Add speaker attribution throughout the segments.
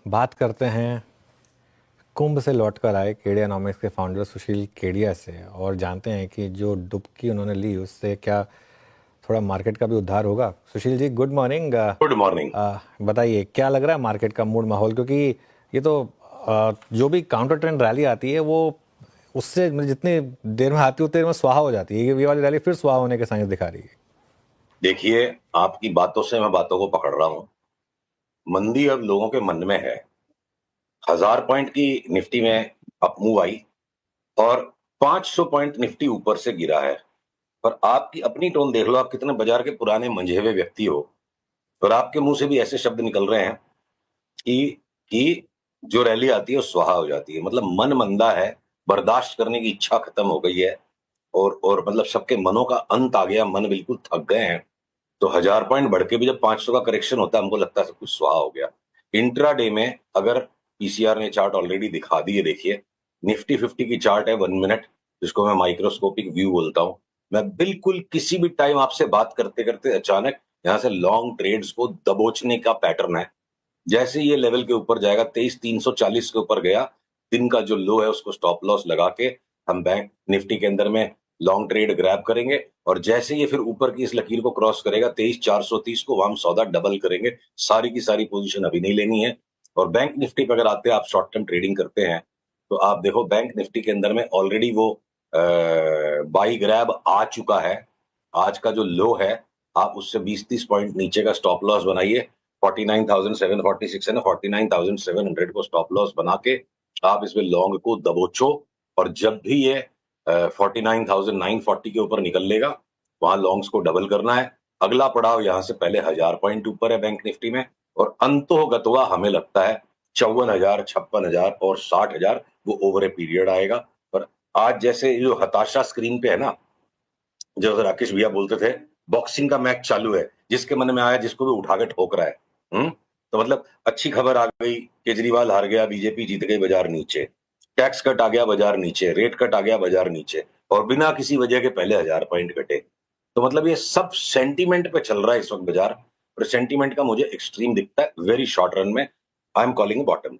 Speaker 1: बात करते हैं कुंभ से लौटकर आए केडियानॉमिक्स के फाउंडर सुशील केडिया से और जानते हैं कि जो डुबकी उन्होंने ली उससे क्या थोड़ा मार्केट का भी उद्धार होगा। Sushil ji, good morning.
Speaker 2: Good morning.
Speaker 1: बताइए क्या लग रहा है मार्केट का मूड माहौल, क्योंकि ये तो जो भी काउंटर ट्रेंड रैली आती है वो उससे मतलब जितनी देर में आती है उतनी देर में स्वाहा हो जाती है। ये वाली रैली फिर स्वाहा होने के साइंस दिखा रही है।
Speaker 2: देखिए, आपकी बातों से मैं बातों को पकड़ रहा हूं। मंदी अब लोगों के मन में है। 1000 पॉइंट की निफ्टी में अप मूव आई और 500 पॉइंट निफ्टी ऊपर से गिरा है। पर आपकी अपनी टोन देख लो, आप कितने बाजार के पुराने मंझे हुए व्यक्ति हो और आपके मुंह से भी ऐसे शब्द निकल रहे हैं कि जो रैली आती है वो स्वाहा हो जाती है। मतलब मन मंदा है, बर्दाश्त करने की इच्छा खत्म हो गई है और मतलब सबके मनों का अंत आ गया, मन बिल्कुल थक गए हैं। तो 1000 पॉइंट बढ़ के भी जब 500 का करेक्शन होता है, हमको लगता है सब कुछ स्वाहा हो गया। इंट्रा डे में अगर पीसीआर ने चार्ट ऑलरेडी दिखा दिए, देखिए निफ्टी 50 की चार्ट है 1 मिनट, जिसको मैं माइक्रोस्कोपिक व्यू बोलता हूं। मैं बिल्कुल किसी भी टाइम आपसे बात करते करते अचानक यहां से लॉन्ग ट्रेड्स को दबोचने का पैटर्न है। जैसे ये लेवल के ऊपर जाएगा, 23,340 के ऊपर गया, दिन का जो लो है उसको स्टॉप लॉस लगा के हम बैंक निफ्टी के अंदर में लॉन्ग ट्रेड ग्रैब करेंगे। और जैसे ये फिर ऊपर की इस लकीर को क्रॉस करेगा 23,430 को, वहां हम सौदा डबल करेंगे। सारी की सारी पोजीशन अभी नहीं लेनी है। और बैंक निफ्टी पे अगर आते हैं, आप शॉर्ट टर्म ट्रेडिंग करते हैं, तो आप देखो बैंक निफ्टी के अंदर में ऑलरेडी वो बाई ग्रैब आ चुका है। आज का जो लो है, आप उससे 20-30 पॉइंट नीचे का स्टॉप लॉस बनाइए। 49,746 है ना, 49,700 को स्टॉप लॉस बना के आप इसमें लॉन्ग को दबोचो। और जब भी ये 49,940 के ऊपर निकल लेगा, वहां लॉन्ग्स को डबल करना है। अगला पड़ाव यहां से पहले 1000 पॉइंट ऊपर है बैंक निफ्टी में, और अंतोगत्वा हमें लगता है 54,000, 56,000 और 60,000 वो ओवर ए पीरियड आएगा। पर आज जैसे जो हताशा स्क्रीन पे है ना, जो राकेश भैया बोलते थे, बॉक्सिंग का मैच चालू है, जिसके मन में आया जिसको भी उठा के ठोक रहा है। तो मतलब अच्छी खबर आ गई, केजरीवाल हार गया, बीजेपी जीत गई, बाजार नीचे। टैक्स कट आ गया, बाजार नीचे। रेट कट आ गया, बाजार नीचे। और बिना किसी वजह के पहले 1000 पॉइंट घटे। तो मतलब ये सब सेंटीमेंट पे चल रहा है इस वक्त बाजार। और सेंटीमेंट का मुझे एक्सट्रीम दिखता है वेरी शॉर्ट रन में। I am calling bottom.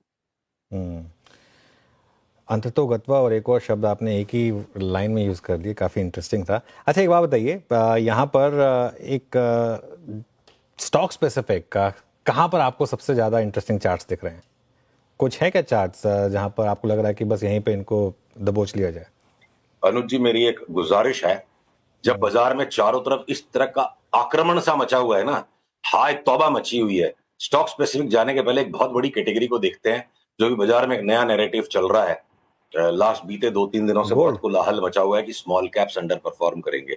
Speaker 1: अंततोगत्वा और एक और शब्द आपने एक ही लाइन में यूज़ कर दिए, काफ़ी इंटरेस्टिंग था। अच्छा, एक बात बताइए, यहाँ पर एक स्टॉक स्पेसिफिक का कहाँ पर आपको सबसे ज़्यादा इंटरेस्टिंग चार्ट्स दिख रहे हैं? कुछ है क्या चार्ट्स जहाँ पर आपको लग रहा है कि बस यहीं पे इनको दबोच लिया जाए?
Speaker 2: अनुज जी, मेरी एक गुजारिश है, जब बाजार में चारों तरफ इस तरह का आक्रमण सा मचा हुआ है ना, हाय तौबा मची हुई है, स्टॉक स्पेसिफिक जाने के पहले एक बहुत बड़ी कैटेगरी को देखते हैं, जो भी बाजार में एक नया नैरेटिव चल रहा है। लास्ट बीते 2-3 दिनों से बहुत
Speaker 1: गोल्ड।
Speaker 2: कोलाहल मचा हुआ है कि स्मॉल कैप्स अंडर परफॉर्म करेंगे।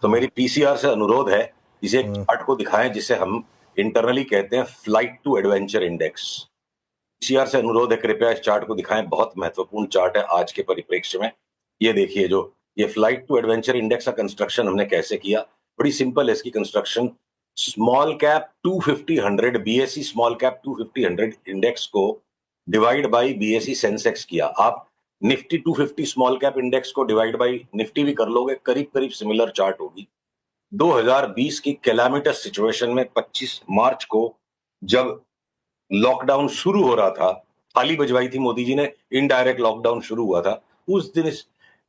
Speaker 2: तो मेरी पीसीआर से अनुरोध है, इसे एक चार्ट को दिखाएं जिसे हम इंटरनली कहते हैं flight to adventure index. PCR से अनुरोध है, कृपया इस चार्ट को दिखाएं। बहुत महत्वपूर्ण चार्ट है आज के परिप्रेक्ष्य में। ये देखिए, जो ये फ्लाइट टू एडवेंचर इंडेक्स का कंस्ट्रक्शन हमने कैसे किया, बड़ी सिंपल है इसकी construction. Small cap 250 100 BSE small cap 250 100 index को डिवाइड बाय बीएसई सेंसेक्स किया। आप निफ्टी 250 स्मॉल कैप इंडेक्स को डिवाइड बाय निफ्टी भी कर लोगे, करीब करीब सिमिलर चार्ट होगी। 2020 की कैलामिटस सिचुएशन में 25 मार्च को, जब लॉकडाउन शुरू हो रहा था, थाली बजवाई थी मोदी जी ने, इनडायरेक्ट लॉकडाउन शुरू हुआ था, उस दिन इस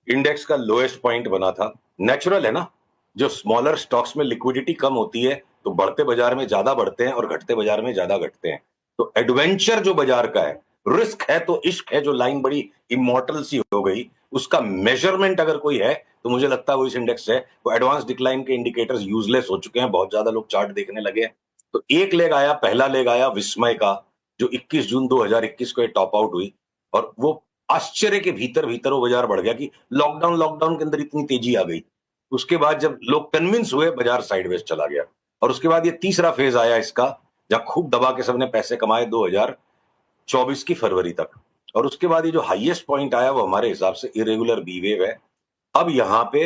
Speaker 2: इंडेक्स का लोएस्ट पॉइंट बना था। नेचुरल है ना, जो स्मॉलर स्टॉक्स में लिक्विडिटी कम होती है तो बढ़ते बाजार में ज्यादा बढ़ते हैं और घटते बाजार में ज्यादा घटते हैं। तो एडवेंचर जो बाजार का है, रिस्क है तो इश्क है, जो लाइन बड़ी इमोर्टल सी हो गई, उसका मेजरमेंट अगर कोई है तो मुझे लगता है वो इस इंडेक्स से। वो एडवांस डिक्लाइन के इंडिकेटर्स यूजलेस हो चुके हैं, बहुत ज्यादा लोग चार्ट देखने लगे हैं। तो एक लेग आया, पहला लेग आया विस्मय का, जो 21 जून 2021 को टॉप आउट हुई। और वो आश्चर्य के भीतर भीतर वो बाजार बढ़ गया कि लॉकडाउन लॉकडाउन के अंदर इतनी तेजी आ गई। उसके बाद जब लोग कन्विंस हुए, बाजार साइडवेज चला गया। और उसके बाद ये तीसरा फेज आया इसका, जहां खूब दबा के सबने पैसे कमाए 2024 की फरवरी तक। और उसके बाद ये जो हाईएस्ट पॉइंट आया, वो हमारे हिसाब से इरेगुलर बी वेव है। अब यहाँ पे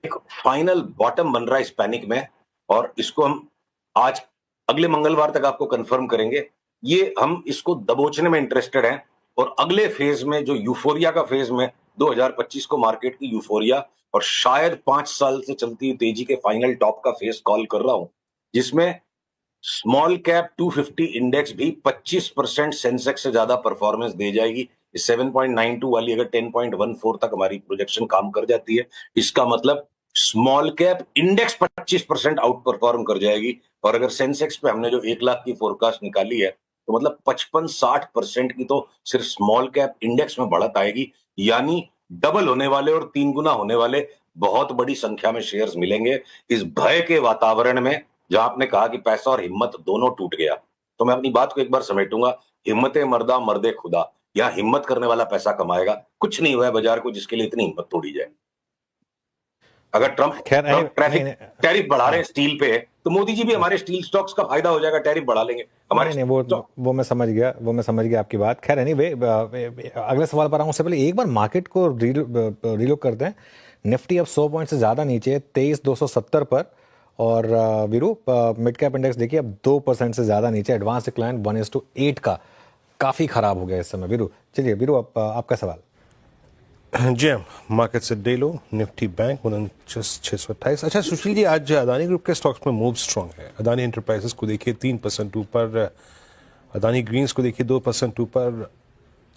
Speaker 2: एक फाइनल बॉटम बन रहा है इस पैनिक में, और इसको हम आज अगले मंगलवार तक आपको कंफर्म करेंगे। ये हम इसको दबोचने में इंटरेस्टेड हैं। और अगले फेज में, जो यूफोरिया का फेज में, 2025 को मार्केट की यूफोरिया और शायद 5 साल से चलती हुई तेजी के फाइनल टॉप का फेज कॉल कर रहा हूं, जिसमें स्मॉल कैप 250 इंडेक्स भी 25% सेंसेक्स से ज्यादा परफॉर्मेंस दे जाएगी। 7.92 वाली अगर 10.14 तक हमारी प्रोजेक्शन काम कर जाती है, इसका मतलब small cap index 25% out perform कर जाएगी। और अगर सेंसेक्स पे हमने जो 1 लाख की फोरकास्ट निकाली है, तो मतलब 55-60% की तो सिर्फ स्मॉल कैप इंडेक्स में बढ़त आएगी। यानी डबल होने वाले और 3 गुना होने वाले बहुत बड़ी संख्या में शेयर्स मिलेंगे। इस भय के वातावरण में जहां आपने कहा कि पैसा और हिम्मत दोनों टूट गया, तो मैं अपनी बात को एक बार समेटूंगा। हिम्मते मर्दा मर्दे खुदा। यहाँ हिम्मत करने वाला पैसा कमाएगा। कुछ नहीं हुआ है बाजार को जिसके लिए इतनी हिम्मत तोड़ी जाए। अगर ट्रंप
Speaker 1: खैर
Speaker 2: ट्रंप
Speaker 1: नहीं
Speaker 2: ट्रैफिक
Speaker 1: नहीं,
Speaker 2: टैरिफ बढ़ा रहे
Speaker 1: हाँ
Speaker 2: हैं स्टील पे, तो मोदी जी भी हमारे स्टील स्टॉक्स का फायदा हो जाएगा, टैरिफ बढ़ा लेंगे हमारे
Speaker 1: नहीं नहीं, वो मैं समझ गया, वो मैं समझ गया आपकी बात। खैर एनीवे, अगले सवाल पर आऊँ उससे पहले एक बार मार्केट को रीलुक करते हैं। निफ्टी अब 100 पॉइंट से ज़्यादा नीचे है, 23,270 पर। और वीरू, मिड कैप इंडेक्स देखिए अब 2% से ज़्यादा नीचे, एडवांस डिक्लाइन 1:8 का काफ़ी ख़राब हो गया इस समय। वीरू, चलिए वीरू, आपका सवाल।
Speaker 3: जी हाँ, मार्केट से डे लो निफ्टी बैंक 49,628। अच्छा सुशील जी, आज अदानी ग्रुप के स्टॉक्स में मूव स्ट्रांग है। अदानी एंटरप्राइजेस को देखिए 3% ऊपर, अदानी ग्रीन्स को देखिए 2% ऊपर।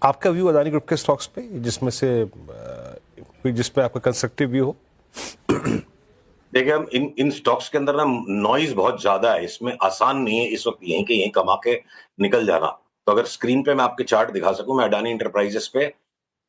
Speaker 3: आपका व्यू अदानी ग्रुप के स्टॉक्स पे, जिसमें से कोई जिस पे आपका कंस्ट्रक्टिव व्यू हो?
Speaker 2: देखिए, हम इन स्टॉक्स के अंदर ना नॉइज बहुत ज्यादा है, इसमें आसान नहीं है इस वक्त यहीं के यहीं कमा के निकल जाना। तो अगर स्क्रीन पे मैं आपके चार्ट दिखा सकूं, मैं अडानी इंटरप्राइजेस पे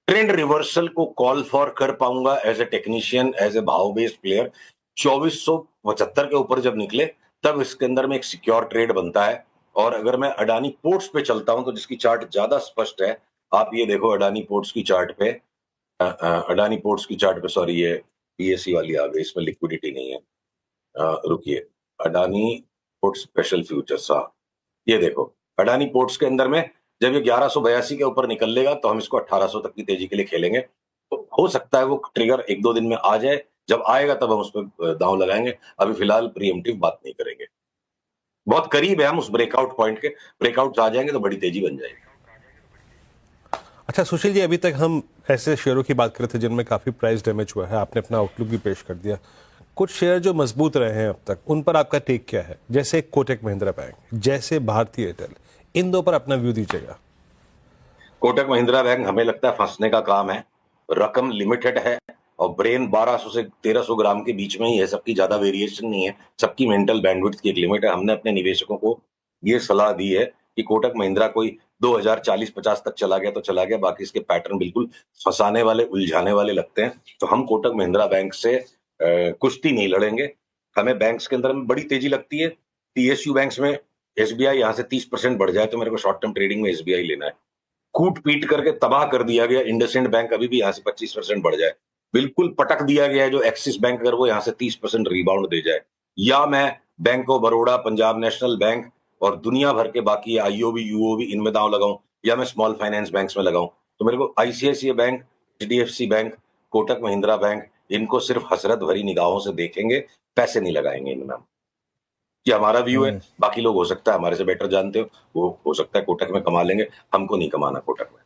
Speaker 2: ट्रेंड रिवर्सल को कॉल फॉर कर पाऊंगा as a technician, as a भाव बेस्ड प्लेयर। 2475 के ऊपर जब निकले, तब इसके अंदर में एक सिक्योर ट्रेड बनता है। और अगर मैं अडानी पोर्ट्स पे चलता हूं, तो जिसकी चार्ट ज्यादा स्पष्ट है, आप ये देखो अडानी पोर्ट्स की चार्ट पे, अडानी पोर्ट्स की चार्ट पे, सॉरी ये पीएससी वाली आ गई, इसमें लिक्विडिटी नहीं है। रुकिए, अडानी पोर्ट्स स्पेशल फ्यूचर्स, हाँ ये देखो अडानी पोर्ट्स के अंदर में जब ये 1182 के ऊपर निकल लेगा, तो हम इसको 1800 तक की तेजी के लिए खेलेंगे। तो हो सकता है वो ट्रिगर 1-2 दिन में आ जाए, जब आएगा तब हम उस पर दांव लगाएंगे। अभी फिलहाल प्रीएम्प्टिव बात नहीं करेंगे। बहुत करीब है हम उस ब्रेकआउट पॉइंट के, ब्रेकआउट आ जाएंगे तो बड़ी तेजी बन जाएगी।
Speaker 3: अच्छा सुशील जी, अभी तक हम ऐसे शेयरों की बात कर रहे थे जिनमें काफ़ी प्राइस डैमेज हुआ है, आपने अपना आउटलुक भी पेश कर दिया। कुछ शेयर जो मजबूत रहे हैं अब तक, उन पर आपका टेक क्या है? जैसे कोटक महिंद्रा बैंक, जैसे भारतीय एयरटेल, इन दो पर अपना व्यू दीजिएगा।
Speaker 2: कोटक महिंद्रा बैंक हमें लगता है फंसने का काम है। रकम लिमिटेड है और ब्रेन 1200 से 1300 ग्राम के बीच में ही है, सबकी ज्यादा वेरिएशन नहीं है। सबकी मेंटल बैंडविड्थ की एक लिमिट है। हमने अपने निवेशकों को ये सलाह दी है कि कोटक महिंद्रा कोई 2040-50 तक चला गया तो चला गया, बाकी इसके पैटर्न बिल्कुल फंसाने वाले, उलझाने वाले लगते हैं। तो हम कोटक महिंद्रा बैंक से कुश्ती नहीं लड़ेंगे। हमें बैंक्स के अंदर में बड़ी तेजी लगती है। पीएसयू बैंक्स में एसबीआई यहाँ से 30% बढ़ जाए, तो मेरे को शॉर्ट टर्म ट्रेडिंग में एसबीआई लेना है। कूट पीट करके तबाह कर दिया गया इंडसइंड बैंक, अभी भी यहाँ से 25% बढ़ जाए। बिल्कुल पटक दिया गया है जो एक्सिस बैंक, अगर वो यहाँ से 30% रिबाउंड दे जाए। या मैं bank of Baroda, Punjab national bank और दुनिया भर के बाकी आईओबी, यूओबी, इनमें दांव लगाऊं, या मैं स्मॉल फाइनेंस बैंक्स में लगाऊं। तो मेरे को ICICI bank, HDFC bank, Kotak Mahindra bank, इनको सिर्फ हसरत भरी निगाहों से देखेंगे, पैसे नहीं लगाएंगे इनमें। ये हमारा व्यू है। बाकी लोग हो सकता है हमारे से बेटर जानते हो, वो हो सकता है कोटक में कमा लेंगे, हमको नहीं कमाना कोटक में।